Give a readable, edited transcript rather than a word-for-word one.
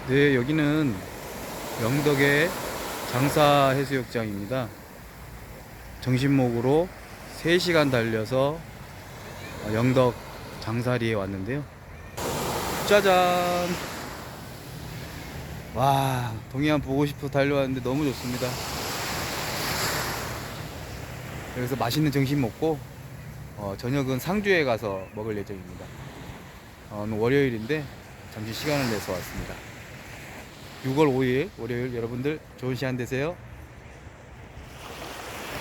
네, 여기는 영덕의 장사해수욕장입니다. 정신목으로 3시간 달려서 영덕 장사리에 왔는데요. 짜잔! 와, 동해안 보고 싶어 달려왔는데 너무 좋습니다. 여기서 맛있는 점심 먹고 저녁은 상주에 가서 먹을 예정입니다. 오늘 월요일인데 잠시 시간을 내서 왔습니다. 6월 5일 월요일, 여러분들 좋은 시간 되세요.